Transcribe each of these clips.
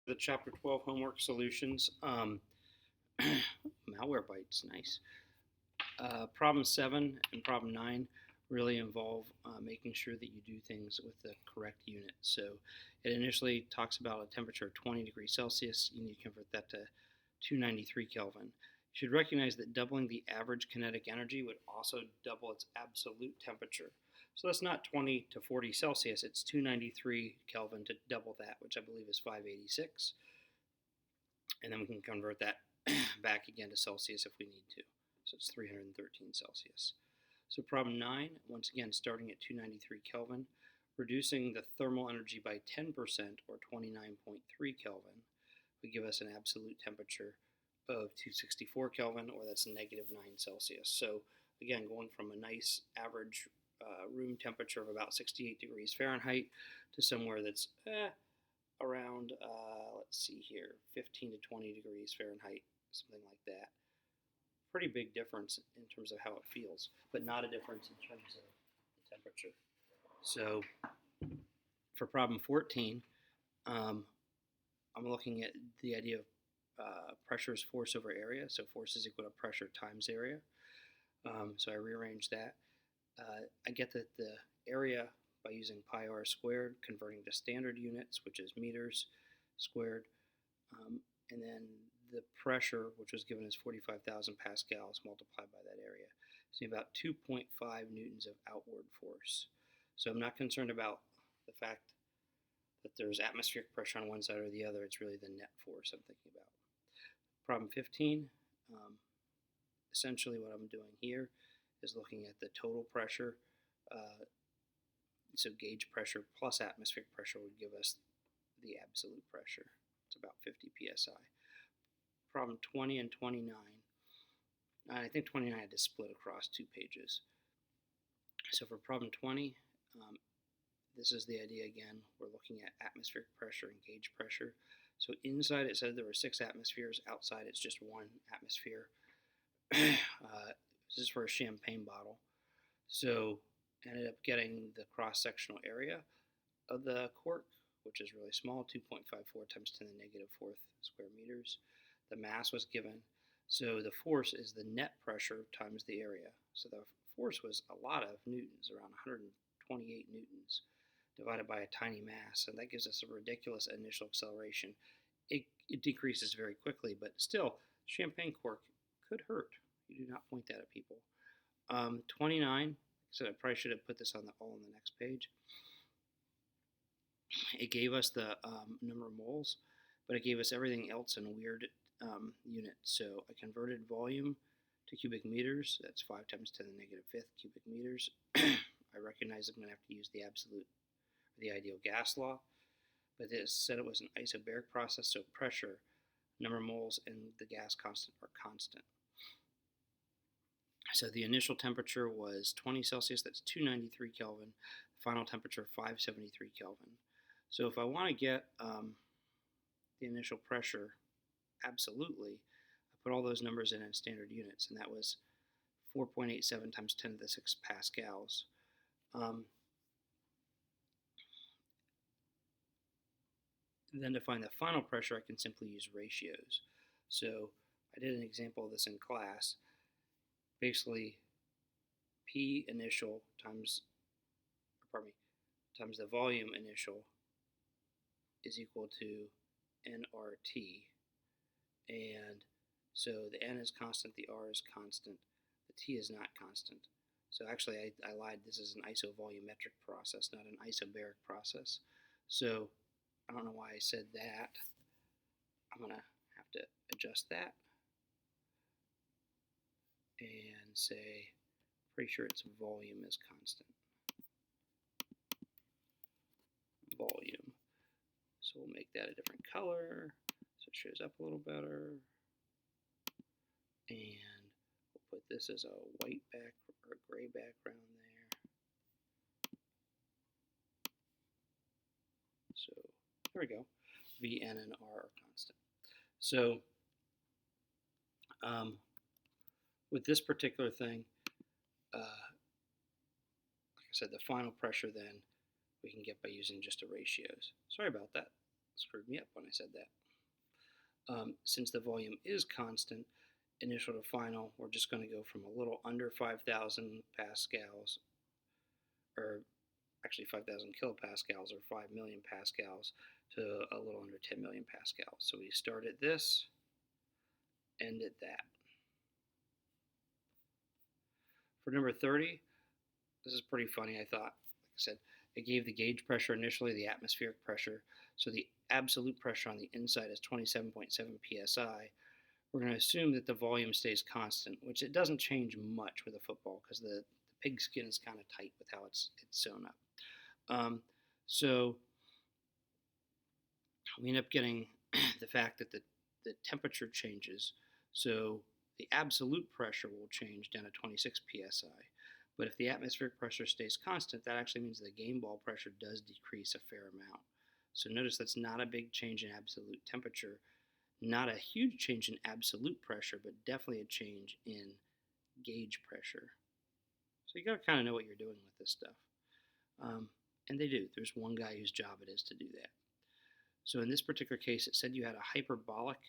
The Chapter 12 homework solutions. Malware bites, nice. Problem 7 and problem 9 really involve making sure that you do things with the correct unit. So it initially talks about a temperature of 20 degrees Celsius. You need to convert that to 293 Kelvin. You should recognize that doubling the average kinetic energy would also double its absolute temperature. So that's not 20 to 40 Celsius, it's 293 Kelvin to double that, which I believe is 586. And then we can convert that back again to Celsius if we need to. So it's 313 Celsius. So problem 9, once again starting at 293 Kelvin, reducing the thermal energy by 10% or 29.3 Kelvin would give us an absolute temperature of 264 Kelvin, or that's negative 9 Celsius. So again, going from a nice average room temperature of about 68 degrees Fahrenheit to somewhere that's around, let's see here, 15 to 20 degrees Fahrenheit, something like that. Pretty big difference in terms of how it feels, but not a difference in terms of the temperature. So for problem 14, I'm looking at the idea of pressure is force over area. So force is equal to pressure times area. So I rearrange that. I get that the area by using pi r squared, converting to standard units, which is meters squared, and then the pressure, which was given as 45,000 pascals, multiplied by that area. So about 2.5 newtons of outward force. So I'm not concerned about the fact that there's atmospheric pressure on one side or the other. It's really the net force I'm thinking about. Problem 15, essentially what I'm doing here is looking at the total pressure. So gauge pressure plus atmospheric pressure would give us the absolute pressure. It's about 50 psi. Problem 20 and 29. I think 29 had to split across 2 pages. So for problem 20, this is the idea again. We're looking at atmospheric pressure and gauge pressure. So inside it said there were 6 atmospheres. Outside it's just 1 atmosphere. This is for a champagne bottle. So ended up getting the cross-sectional area of the cork, which is really small, 2.54 times 10 to the negative 4th square meters. The mass was given. So the force is the net pressure times the area. So the force was a lot of newtons, around 128 newtons, divided by a tiny mass. And that gives us a ridiculous initial acceleration. It decreases very quickly, but still, champagne cork could hurt. You do not point that at people. 29, so I probably should have put this all on the next page. It gave us the number of moles, but it gave us everything else in weird units. So I converted volume to cubic meters. That's 5 times 10 to the negative 5th cubic meters. I recognize I'm going to have to use the absolute, or the ideal gas law, but it said it was an isobaric process, so pressure, number of moles, and the gas constant are constant. So the initial temperature was 20 Celsius, that's 293 Kelvin. Final temperature, 573 Kelvin. So if I want to get the initial pressure absolutely, I put all those numbers in standard units, and that was 4.87 times 10 to the 6 pascals. Then to find the final pressure, I can simply use ratios. So I did an example of this in class. Basically, P initial times the volume initial is equal to nRT. And so the N is constant, the R is constant, the T is not constant. So actually I lied, this is an isovolumetric process, not an isobaric process. So I don't know why I said that. I'm going to have to adjust that and say, pretty sure its volume is constant. Volume. So we'll make that a different color so it shows up a little better. And we'll put this as a white or gray background there. So there we go. V, N, and R are constant. So with this particular thing, like I said, the final pressure then we can get by using just the ratios. Sorry about that. screwed me up when I said that. Since the volume is constant, initial to final, we're just going to go from a little under 5,000 pascals, or actually 5,000 kilopascals or 5 million pascals to a little under 10 million pascals. So we start at this, end at that. For number 30, this is pretty funny, I thought. Like I said, it gave the gauge pressure initially, the atmospheric pressure. So the absolute pressure on the inside is 27.7 psi. We're going to assume that the volume stays constant, which it doesn't change much with a football because the pig skin is kind of tight with how it's sewn up. So we end up getting the fact that the temperature changes. So the absolute pressure will change down to 26 psi. But if the atmospheric pressure stays constant, that actually means the game ball pressure does decrease a fair amount. So notice that's not a big change in absolute temperature, not a huge change in absolute pressure, but definitely a change in gauge pressure. So you got to kind of know what you're doing with this stuff. And they do. There's one guy whose job it is to do that. So in this particular case, it said you had a hyperbolic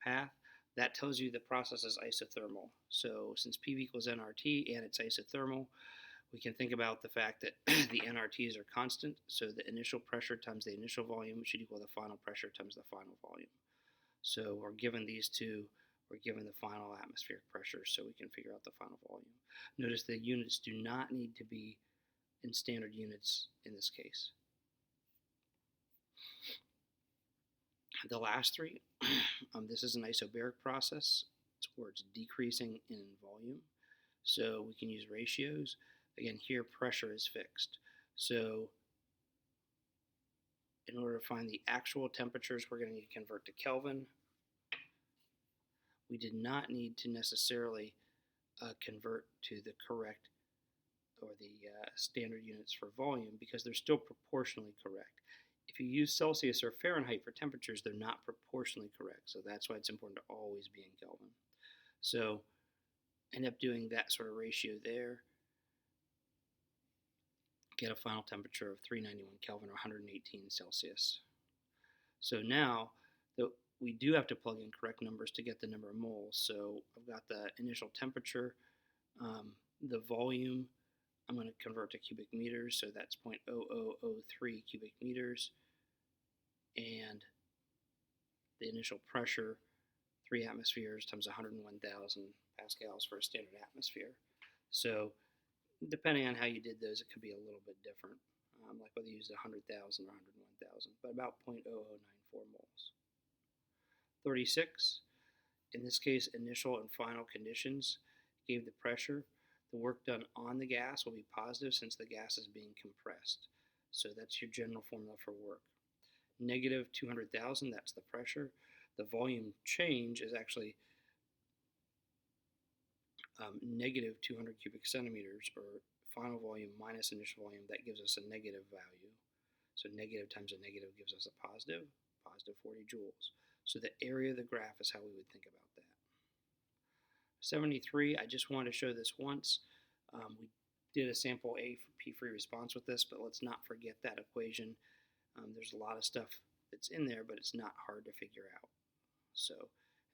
path. That tells you the process is isothermal. So since PV equals nRT and it's isothermal, we can think about the fact that the nRTs are constant. So the initial pressure times the initial volume should equal the final pressure times the final volume. So we're given these two. We're given the final atmospheric pressure, so we can figure out the final volume. Notice the units do not need to be in standard units in this case. The last three, this is an isobaric process. It's where it's decreasing in volume. So we can use ratios. Again, here pressure is fixed. So in order to find the actual temperatures, we're going to need to convert to Kelvin. We did not need to necessarily convert to the correct or the standard units for volume because they're still proportionally correct. If you use Celsius or Fahrenheit for temperatures, they're not proportionally correct. So that's why it's important to always be in Kelvin. So end up doing that sort of ratio there. Get a final temperature of 391 Kelvin or 118 Celsius. So now we do have to plug in correct numbers to get the number of moles. So I've got the initial temperature, the volume. I'm going to convert to cubic meters, so that's 0.0003 cubic meters. And the initial pressure, 3 atmospheres times 101,000 pascals for a standard atmosphere. So depending on how you did those, it could be a little bit different, like whether you used 100,000 or 101,000, but about 0.0094 moles. 36, in this case, initial and final conditions gave the pressure. The work done on the gas will be positive since the gas is being compressed. So that's your general formula for work. Negative 200,000, that's the pressure. The volume change is actually negative 200 cubic centimeters, or final volume minus initial volume. That gives us a negative value. So negative times a negative gives us a positive 40 joules. So the area of the graph is how we would think about that. 73, I just wanted to show this once. We did a sample A for P-free response with this, but let's not forget that equation. There's a lot of stuff that's in there, but it's not hard to figure out. So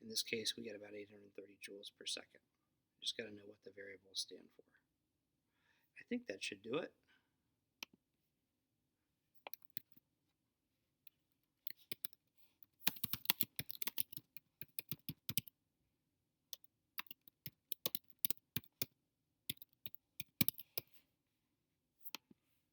in this case, we get about 830 joules per second. Just got to know what the variables stand for. I think that should do it.